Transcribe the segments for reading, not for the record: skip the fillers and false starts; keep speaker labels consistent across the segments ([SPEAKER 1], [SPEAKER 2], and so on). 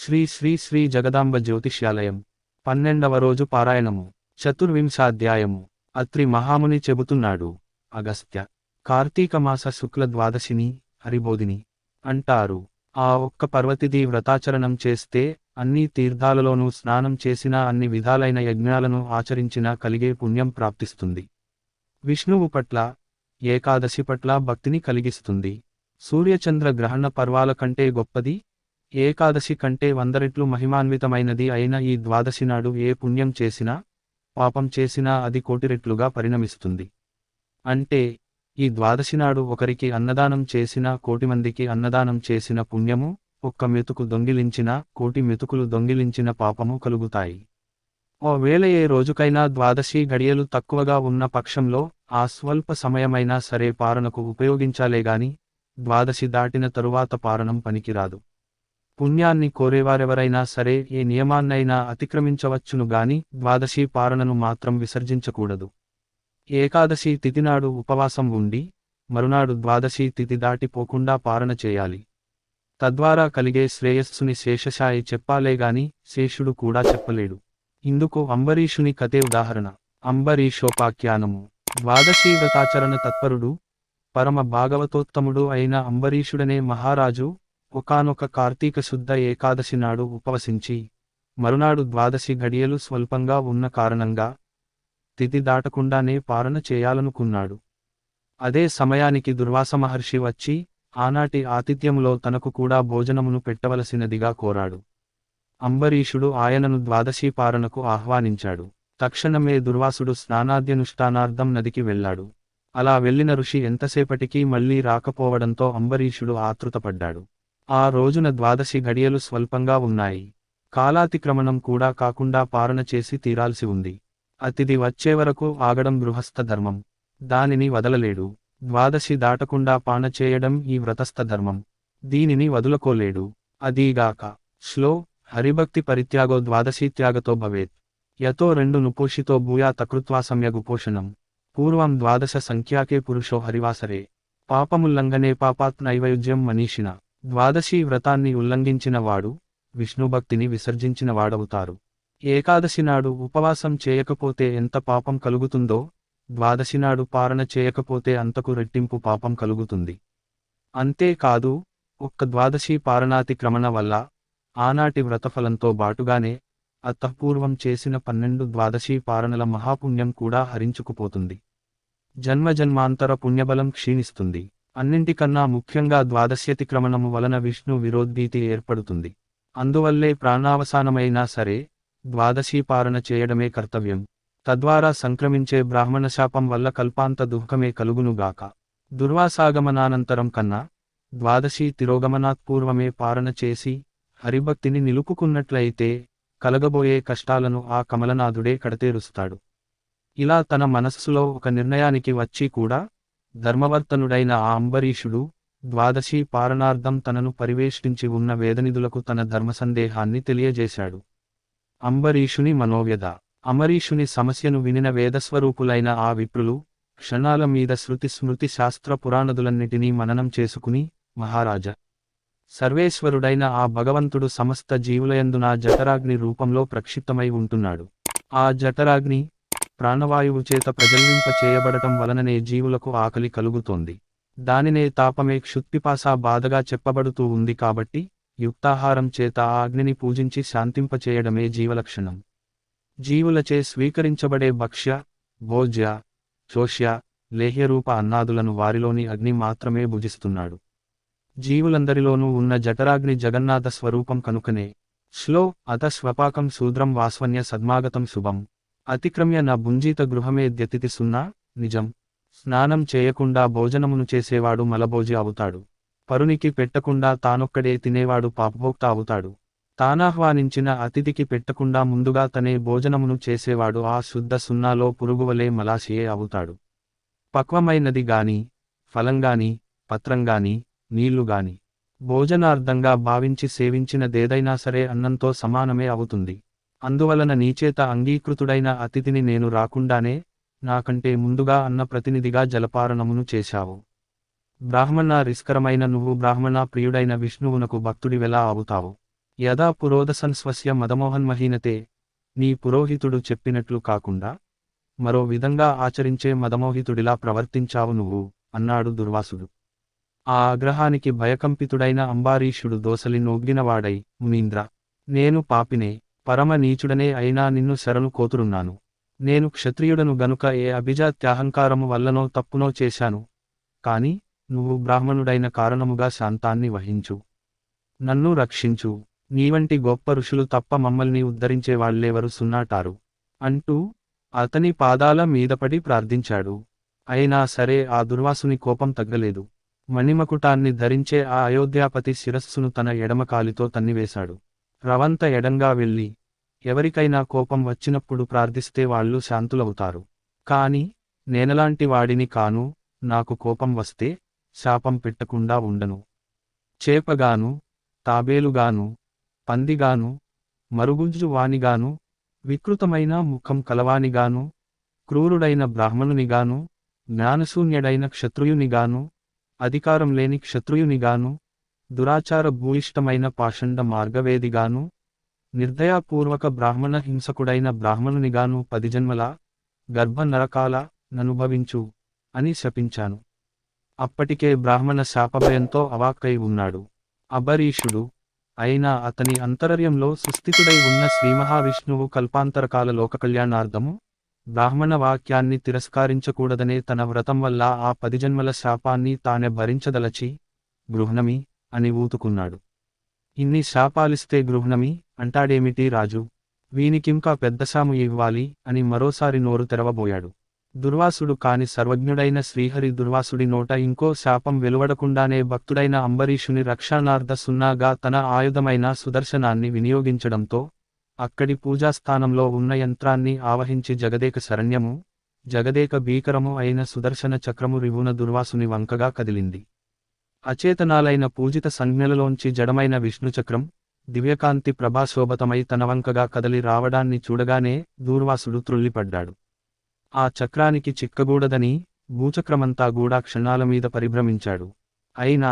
[SPEAKER 1] శ్రీ శ్రీ శ్రీ జగదాంబ జ్యోతిష్యాలయం 12వ రోజు పారాయణము చతుర్వింశాధ్యాయము. అత్రి మహాముని చెబుతున్నాడు. అగస్త్య, కార్తీక మాస శుక్ల ద్వాదశిని హరిబోధిని అంటారు. ఆ ఒక్క పర్వతిది వ్రతాచరణం చేస్తే అన్ని తీర్థాలలోనూ స్నానం చేసినా అన్ని విధాలైన యజ్ఞాలను ఆచరించినా కలిగే పుణ్యం ప్రాప్తిస్తుంది. విష్ణువు పట్ల ఏకాదశి పట్ల భక్తిని కలిగిస్తుంది. సూర్యచంద్ర గ్రహణ పర్వాల కంటే గొప్పది, ఏకాదశి కంటే 100 రెట్లు మహిమాన్వితమైనది అయిన ఈ ద్వాదశి నాడు ఏ పుణ్యం చేసినా పాపం చేసినా అది 1,000,000 రెట్లుగా పరిణమిస్తుంది. అంటే ఈ ద్వాదశి నాడు ఒకరికి అన్నదానం చేసినా 1,000,000 మందికి అన్నదానం చేసిన పుణ్యము, ఒక్క మెతుకు దొంగిలించినా 1,000,000 మెతుకులు దొంగిలించిన పాపము కలుగుతాయి. ఓ వేళ ఏ రోజుకైనా ద్వాదశి గడియలు తక్కువగా ఉన్న పక్షంలో ఆ స్వల్ప సమయమైనా సరే పారణకు ఉపయోగించాలేగాని ద్వాదశి దాటిన తరువాత పారణం పనికిరాదు. పుణ్యాన్ని కోరేవారెవరైనా సరే ఏ నియమాన్నైనా అతిక్రమించవచ్చును గాని ద్వాదశి పారణను మాత్రం విసర్జించకూడదు. ఏకాదశి తిథినాడు ఉపవాసం ఉండి మరునాడు ద్వాదశి తిథి దాటిపోకుండా పారణ చేయాలి. తద్వారా కలిగే శ్రేయస్సుని శేషశాయి చెప్పాలేగాని శేషుడు కూడా చెప్పలేడు. ఇందుకు అంబరీషుని కథే ఉదాహరణ. అంబరీషోపాఖ్యానము. ద్వాదశి వ్రతాచరణ తత్పరుడు పరమ భాగవతోత్తముడు అయిన అంబరీషుడనే మహారాజు ఒకానొక కార్తీక శుద్ధ ఏకాదశి నాడు ఉపవసించి మరునాడు ద్వాదశి గడియలు స్వల్పంగా ఉన్న కారణంగా తిథి దాటకుండానే పారణ చేయాలనుకున్నాడు. అదే సమయానికి దుర్వాస మహర్షి వచ్చి ఆనాటి ఆతిథ్యములో తనకు కూడా భోజనమును పెట్టవలసినదిగా కోరాడు. అంబరీషుడు ఆయనను ద్వాదశి పారణకు ఆహ్వానించాడు. తక్షణమే దుర్వాసుడు స్నానాద్యనుష్ఠానార్థం నదికి వెళ్ళాడు. అలా వెళ్ళిన ఋషి ఎంతసేపటికీ మళ్లీ రాకపోవడంతో అంబరీషుడు ఆతృతపడ్డాడు. ఆ రోజున ద్వాదశి గడియలు స్వల్పంగా ఉన్నాయి. కాలాతిక్రమణం కూడా కాకుండా పారణ చేసి తీరాల్సి ఉంది. అతిథి వచ్చేవరకు ఆగడం గృహస్థ ధర్మం. దానిని వదలలేడు. ద్వాదశి దాటకుండా పాన చేయడం ఈ వ్రతస్థ ధర్మం. దీనిని వదులుకోలేడు. అదీగాక శ్లో హరిభక్తి పరిత్యాగో ద్వాదశీ త్యాగతో భవేత్. యతో 2 నుపోషితో భూయాత కృత్వా సమ్యగుపోషణం. పూర్వం ద్వాదశ సంఖ్యాకే పురుషో హరివాసరే. పాపముల్లంఘనే పాపాత్ నైవయుజ్యం మనీషిణ. ద్వాదశీ వ్రతాన్ని ఉల్లంఘించిన వాడు విష్ణుభక్తిని విసర్జించిన వాడవుతారు. ఏకాదశి నాడు ఉపవాసం చేయకపోతే ఎంత పాపం కలుగుతుందో ద్వాదశి నాడు పారణ చేయకపోతే అంతకు రెట్టింపు పాపం కలుగుతుంది. అంతేకాదు ఒక్క ద్వాదశి పారణాతిక్రమణ వల్ల ఆనాటి వ్రతఫలంతో బాటుగానే అతఃపూర్వం చేసిన 12 ద్వాదశీ పారణల మహాపుణ్యం కూడా హరించుకుపోతుంది. జన్మజన్మాంతర పుణ్యబలం క్షీణిస్తుంది. అన్నింటికన్నా ముఖ్యంగా ద్వాదశ్యతిక్రమణము వలన విష్ణు విరోధీతి ఏర్పడుతుంది. అందువల్లే ప్రాణావసానమైనా సరే ద్వాదశీ పారణ చేయడమే కర్తవ్యం. తద్వారా సంక్రమించే బ్రాహ్మణ శాపం వల్ల కల్పాంత దుఃఖమే కలుగునుగాక. దుర్వాసాగమనానంతరం కన్నా ద్వాదశీ తిరోగమనాత్పూర్వమే పారణ చేసి హరిభక్తిని నిలుపుకున్నట్లయితే కలగబోయే కష్టాలను ఆ కమలనాథుడే కడతేరుస్తాడు. ఇలా తన మనస్సులో ఒక నిర్ణయానికి వచ్చి కూడా ధర్మవర్తనుడైన ఆ అంబరీషుడు ద్వాదశీ పారణార్థం తనను పరివేష్టించి ఉన్న వేదనిధులకు తన ధర్మసందేహాన్ని తెలియజేశాడు. అంబరీషుని మనోవ్యధ. అమరీషుని సమస్యను వినిన వేదస్వరూపులైన ఆ విప్రులు క్షణాల మీద శృతి స్మృతి శాస్త్ర పురాణదులన్నిటినీ మననం చేసుకుని, మహారాజా, సర్వేశ్వరుడైన ఆ భగవంతుడు సమస్త జీవులయందున జఠరాగ్ని రూపంలో ప్రక్షిప్తమై ఉంటున్నాడు. ఆ జఠరాగ్ని ప్రాణవాయువు చేత ప్రజ్వలింప చేయబడటం వలననే జీవులకు ఆకలి కలుగుతోంది. దానినే తాపమే క్షుత్పిపాసా బాధగా చెప్పబడుతూ ఉంది. కాబట్టి యుక్తాహారం చేత ఆ అగ్నిని పూజించి శాంతింపచేయడమే జీవలక్షణం. జీవులచే స్వీకరించబడే భక్ష్య, భోజ్య, చోష్య, లేహ్యరూప అన్నాదులను వారిలోని అగ్ని మాత్రమే భుజిస్తున్నాడు. జీవులందరిలోనూ ఉన్న జఠరాగ్ని జగన్నాథ స్వరూపం కనుకనే శ్లో అత స్వపాకం శూద్రం వాస్వన్య సద్మాగతం శుభం. అతిక్రమ్య నా భుంజీత గృహమే ద్యతిథి సున్నా. నిజం. స్నానం చేయకుండా భోజనమును చేసేవాడు మలభోజి అవుతాడు. పరునికి పెట్టకుండా తానొక్కడే తినేవాడు పాపభోక్త అవుతాడు. తానాహ్వానించిన అతిథికి పెట్టకుండా ముందుగా తనే భోజనమును చేసేవాడు ఆ శుద్ధ సున్నాలో పురుగువలే మలాశయే అవుతాడు. పక్వమైనది గాని ఫలంగాని పత్రంగాని నీళ్లుగాని భోజనార్థంగా భావించి సేవించినదేదైనా సరే అన్నంతో సమానమే అవుతుంది. అందువలన నీచేత అంగీకృతుడైన అతిథిని నేను రాకుండానే నాకంటే ముందుగా అన్న ప్రతినిధిగా జలపారణమును చేశావు. బ్రాహ్మణ రిస్కరమైన నువ్వు బ్రాహ్మణ ప్రియుడైన విష్ణువునకు భక్తుడివెలా అవుతావు? యదా పురోదసన్ స్వస్య మదమోహన్మహీనతే, నీ పురోహితుడు చెప్పినట్లు కాకుండా మరో విధంగా ఆచరించే మదమోహితుడిలా ప్రవర్తించావు నువ్వు, అన్నాడు దుర్వాసుడు. ఆ ఆగ్రహానికి భయకంపితుడైన అంబారీషుడు దోసలి నొగ్గినవాడై, మునీంద్ర, నేను పాపినే, పరమ నీచుడనే అయినా నిన్ను శరణు కోతురున్నాను. నేను క్షత్రియుడను గనుక ఏ అభిజాత్యహంకారము వల్లనో తప్పునో చేశాను. కాని నువ్వు బ్రాహ్మణుడైన కారణముగా శాంతాన్ని వహించు. నన్ను రక్షించు. నీవంటి గొప్ప ఋషులు తప్ప మమ్మల్ని ఉద్ధరించేవాళ్లెవరు సున్నాటారు అంటూ అతని పాదాల మీదపడి ప్రార్థించాడు. అయినా సరే ఆ దుర్వాసుని కోపం తగ్గలేదు. మణిమకుటాన్ని ధరించే ఆ అయోధ్యాపతి శిరస్సును తన ఎడమకాలితో తన్నివేశాడు. రవంత ఎడంగా వెళ్ళి ఎవరికైనా కోపం వచ్చినప్పుడు ప్రార్థిస్తే వాళ్ళు శాంతులవుతారు. కాని నేనలాంటి వాడిని కాను, నాకు కోపం వస్తే శాపం పెట్టకుండా ఉండను. చేపగాను, తాబేలుగాను, పందిగాను, మరుగుజ్జు వానిగాను, వికృతమైన ముఖం కలవానిగాను, క్రూరుడైన బ్రాహ్మణునిగాను, జ్ఞానశూన్యుడైన క్షత్రియునిగాను, అధికారం లేని క్షత్రియునిగాను, దురాచార భూయిష్టమైన పాషండ మార్గవేదిగాను, నిర్దయాపూర్వక బ్రాహ్మణ హింసకుడైన బ్రాహ్మణునిగాను 10 జన్మల గర్భ నరకాల ననుభవించు అని శపించాను. అప్పటికే బ్రాహ్మణ శాపభయంతో అవాక్కై ఉన్నాడు అంబరీషుడు. అయినా అతని అంతరర్యంలో సుస్థితుడై ఉన్న శ్రీమహావిష్ణువు కల్పాంతరకాల లోకకళ్యాణార్థము బ్రాహ్మణ వాక్యాన్ని తిరస్కరించకూడదనే తన వ్రతం వల్ల ఆ 10 జన్మల శాపాన్ని తానే భరించదలచి గృహ్ణమి అని ఊతుకున్నాడు. ఇన్ని శాపాలిస్తే గృహ్ణమి అంటాడేమిటి రాజు, వీనికింకా పెద్దశాము ఇవ్వాలి అని మరోసారి నోరు తెరవబోయాడు. దుర్వాసుడు కాని సర్వజ్ఞుడైన శ్రీహరి దుర్వాసుడి నోట ఇంకో శాపం వెలువడకుండానే భక్తుడైన అంబరీషుని రక్షణార్థ సున్నాగా తన ఆయుధమైన సుదర్శనాన్ని వినియోగించడంతో అక్కడి పూజాస్థానంలో ఉన్న యంత్రాన్ని ఆవహించి జగదేక శరణ్యము, జగదేక భీకరము అయిన సుదర్శన చక్రము రివున దుర్వాసుని వంకగా కదిలింది. అచేతనాలైన పూజిత సంజ్ఞలలోంచి జడమైన విష్ణుచక్రం దివ్యకాంతి ప్రభాశోభతమై తన వంకగా కదలి రావడాన్ని చూడగానే దూర్వాసుడు త్రుళ్ళిపడ్డాడు. ఆ చక్రానికి చిక్కగూడదని భూచక్రమంతా గూడా క్షణాల మీద పరిభ్రమించాడు. అయినా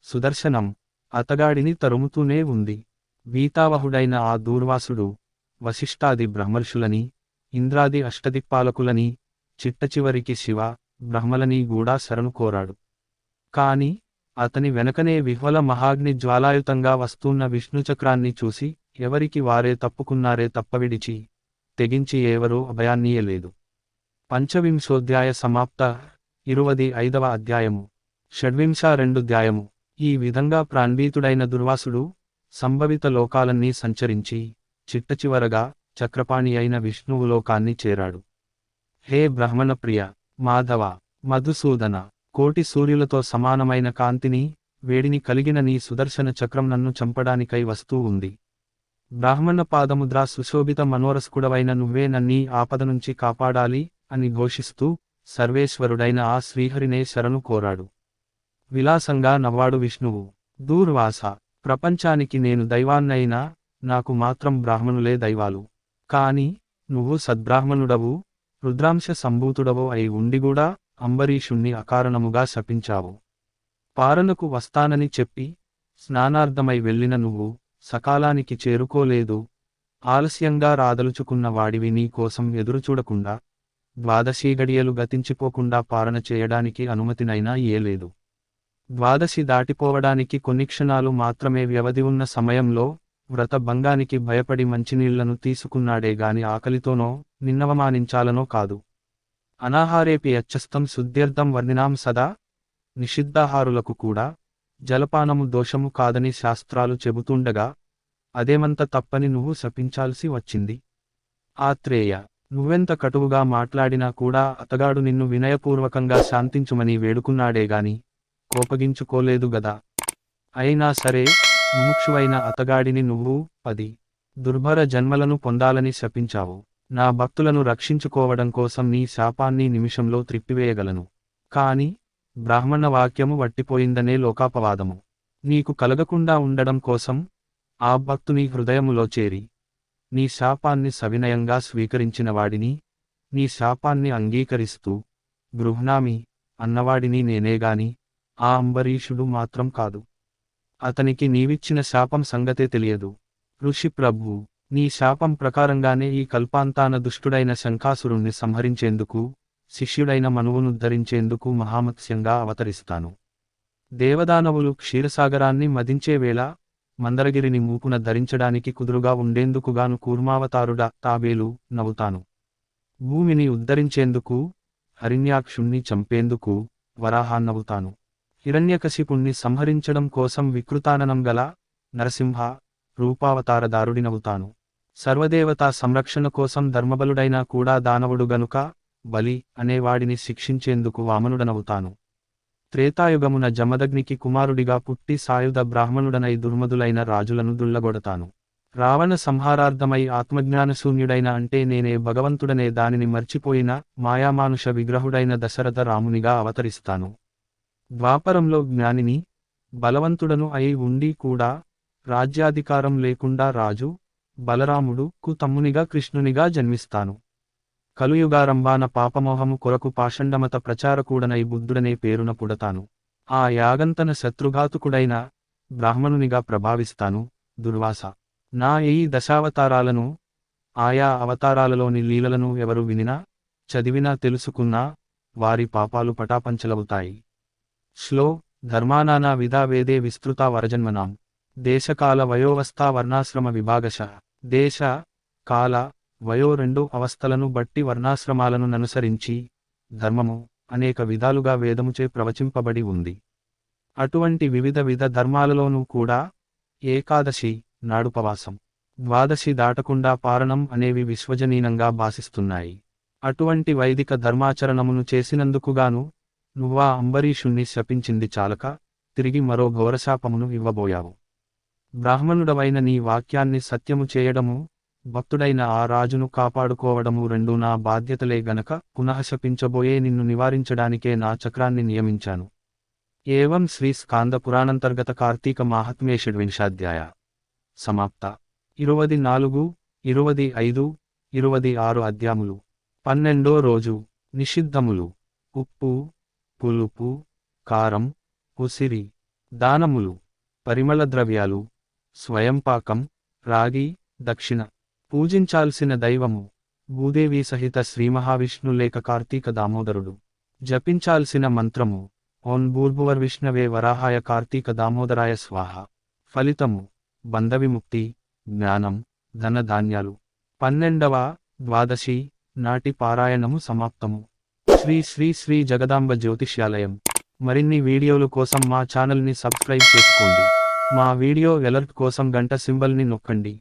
[SPEAKER 1] సుదర్శనం అతగాడిని తరుముతూనే ఉంది. వీతావహుడైన ఆ దూర్వాసుడు వశిష్ఠాది బ్రహ్మర్షులని, ఇంద్రాది అష్టదిక్పాలకులని, చిట్టచివరికి శివ బ్రహ్మలని గూడా శరణు కోరాడు. కాని అతని వెనకనే విహ్వల మహాగ్ని జ్వాలాయుతంగా వస్తున్న విష్ణుచక్రాన్ని చూసి ఎవరికి వారే తప్పుకున్నారే తప్పవిడిచి తెగించి ఎవరూ అభయాన్నీయలేదు. పంచవింశోధ్యాయ సమాప్త. 25వ అధ్యాయము. షడ్వింశ2 ఈ విధంగా ప్రాణ్భీతుడైన దుర్వాసుడు సంభవిత లోకాలన్నీ సంచరించి చిట్టచివరగా చక్రపాణి అయిన విష్ణువు లోకాన్ని చేరాడు. హే బ్రహ్మణప్రియ, మాధవ, మధుసూదన, కోటి సూర్యులతో సమానమైన కాంతిని, వేడిని కలిగిన నీ సుదర్శన చక్రం నన్ను చంపడానికై వస్తూ ఉంది. బ్రాహ్మణ పాదముద్రా సుశోభిత మనోరస్కుడవైన నువ్వే నన్నీ ఆపద నుంచి కాపాడాలి అని ఘోషిస్తూ సర్వేశ్వరుడైన ఆ శ్రీహరినే శరణు కోరాడు. విలాసంగా నవ్వాడు విష్ణువు. దూర్వాస, ప్రపంచానికి నేను దైవాన్నైనా నాకు మాత్రం బ్రాహ్మణులే దైవాలు. కాని నువ్వు సద్బ్రాహ్మణుడవు, రుద్రాంశ సంభూతుడవు అయి ఉండిగూడా అంబరీషుణ్ణి అకారణముగా శపించావు. పారణకు వస్తానని చెప్పి స్నానార్థమై వెళ్ళిన నువ్వు సకాలానికి చేరుకోలేదు. ఆలస్యంగా రాదలుచుకున్న వాడివి నీ కోసం ఎదురుచూడకుండా 12 గడియలు గతించిపోకుండా పారణ చేయడానికి అనుమతినైనా ఇయ్యలేదు. 12 దాటిపోవడానికి కొన్ని క్షణాలు మాత్రమే వ్యవధి ఉన్న సమయంలో వ్రత భంగానికి భయపడి మంచినీళ్లను తీసుకున్నాడే గాని ఆకలితోనో నిన్నవమానించాలనో కాదు. అనాహారేపి యచ్చస్తం శుద్ధ్యర్థం వర్ణినాం సదా. నిషిద్ధాహారులకు కూడా జలపానము దోషము కాదని శాస్త్రాలు చెబుతుండగా అదేమంత తప్పని నువ్వు శపించాల్సి వచ్చింది. ఆత్రేయ, నువ్వెంత కటువుగా మాట్లాడినా కూడా అతగాడు నిన్ను వినయపూర్వకంగా శాంతించుమని వేడుకున్నాడేగాని కోపగించుకోలేదు గదా. అయినా సరే ముముక్షువైన అతగాడిని నువ్వు 10 దుర్భర జన్మలను పొందాలని శపించావు. నా భక్తులను రక్షించుకోవడం కోసం నీ శాపాన్ని నిమిషంలో త్రిప్పివేయగలను. కాని బ్రాహ్మణ వాక్యము వట్టిపోయిందనే లోకాపవాదము నీకు కలగకుండా ఉండడం కోసం ఆ భక్తుని హృదయములో చేరి నీ శాపాన్ని సవినయంగా స్వీకరించిన వాడిని, నీ శాపాన్ని అంగీకరిస్తూ గృహ్ణామి అన్నవాడిని నేనేగాని ఆ అంబరీషుడు మాత్రం కాదు. అతనికి నీవిచ్చిన శాపం సంగతే తెలియదు. ఋషి ప్రభు, నీ శాపం ప్రకారంగానే ఈ కల్పాంతాన దుష్టుడైన శంఖాసురుణ్ణి సంహరించేందుకు, శిష్యుడైన మనువునుద్ధరించేందుకు మహామత్స్యంగా అవతరిస్తాను. దేవదానవులు క్షీరసాగరాన్ని మదించే వేళ, మందరగిరిని మూపున ధరించడానికి కుదురుగా ఉండేందుకుగాను కూర్మావతారుడా తాబేలు నవ్వుతాను. భూమిని ఉద్ధరించేందుకు, హరిణ్యాక్షుణ్ణి చంపేందుకు, వరాహాన్నవుతాను. హిరణ్యకశిపుణ్ణి సంహరించడం కోసం వికృతాననం గల, నరసింహ, రూపావతారదారుడినవుతాను. సర్వదేవతా సంరక్షణ కోసం ధర్మబలుడైనా కూడా దానవుడు గనుక, బలి అనేవాడిని శిక్షించేందుకు వామనుడనవుతాను. త్రేతాయుగమున జమదగ్నికి కుమారుడిగా పుట్టి సాయుధ బ్రాహ్మణుడనై దుర్మదులైన రాజులను దుల్లగొడతాను. రావణ సంహారార్థమై ఆత్మజ్ఞానశూన్యుడైన అంటే నేనే భగవంతుడనే దానిని మర్చిపోయిన మాయామానుష విగ్రహుడైన దశరథ రామునిగా అవతరిస్తాను. ద్వాపరంలో జ్ఞానిని, బలవంతుడను అయి ఉండి కూడా, రాజ్యాధికారం లేకుండా రాజు, బలరాముడు కు తమ్మునిగా కృష్ణునిగా జన్మిస్తాను. కలుయుగారంభాన పాపమోహము కొరకు పాషండమత ప్రచారకూడనై బుద్ధుడనే పేరున పుడతాను. ఆ యాగంతన శత్రుఘాతుకుడైన బ్రాహ్మణునిగా ప్రభావిస్తాను. దుర్వాస, నా ఈ దశావతారాలను, ఆయా అవతారాలలోని లీలలను ఎవరు వినినా, చదివినా తెలుసుకున్నా, వారి పాపాలు పటాపంచలవుతాయి. శ్లో ధర్మానానా విధా వేదే విస్తృతా వరజన్మనాం. దేశకాల వయోవస్థా వర్ణాశ్రమ విభాగశ. దేశ, కాల, వయో రెండు అవస్థలను బట్టి వర్ణాశ్రమాలను ననుసరించి, ధర్మము అనేక విధాలుగా వేదముచే ప్రవచింపబడి ఉంది. అటువంటి వివిధ ధర్మాలలోనూ కూడా, ఏకాదశి నాడుపవాసం, ద్వాదశి దాటకుండా పారణం అనేవి విశ్వజనీనంగా భాసిస్తున్నాయి. అటువంటి వైదిక ధర్మాచరణమును చేసినందుకుగాను, నువ్వా అంబరీషుణ్ణి శపించింది చాలక, తిరిగి మరో ఘోరశాపమును ఇవ్వబోయావు. బ్రాహ్మణుడవైన నీ వాక్యాన్ని సత్యము చేయడము, భక్తుడైన ఆ రాజును కాపాడుకోవడము రెండూ నా బాధ్యతలే గనక పునః శపించబోయే నిన్ను నివారించడానికే నా చక్రాన్ని నియమించాను. ఏవం శ్రీ స్కాంద పురాణంతర్గత కార్తీక మాహాత్మ్యే షడ్వింశాధ్యాయ సమాప్త. 24, 25, 26 అధ్యాములు. 12వ రోజు. నిషిద్ధములు: ఉప్పు, పులుపు, కారం, ఉసిరి, దానములు, పరిమళ ద్రవ్యాలు, స్వయంపాకం, రాగి, దక్షిణ. పూజించాల్సిన దైవము: భూదేవి సహిత శ్రీమహావిష్ణు లేక కార్తీక దామోదరుడు. జపించాల్సిన మంత్రము: ఓం భూర్భువర్విష్ణవే వరాహాయ కార్తీక దామోదరాయ స్వాహ. ఫలితము: బంధవిముక్తి, జ్ఞానం, ధనధాన్యాలు. 12వ ద్వాదశి నాటి పారాయణము సమాప్తము. శ్రీ శ్రీ శ్రీ జగదాంబ జ్యోతిష్యాలయం. మరిన్ని వీడియోలు కోసం మా ఛానల్ని సబ్స్క్రైబ్ చేసుకోండి. మా వీడియో అలర్ట్ కోసం గంట సింబల్ని నొక్కండి.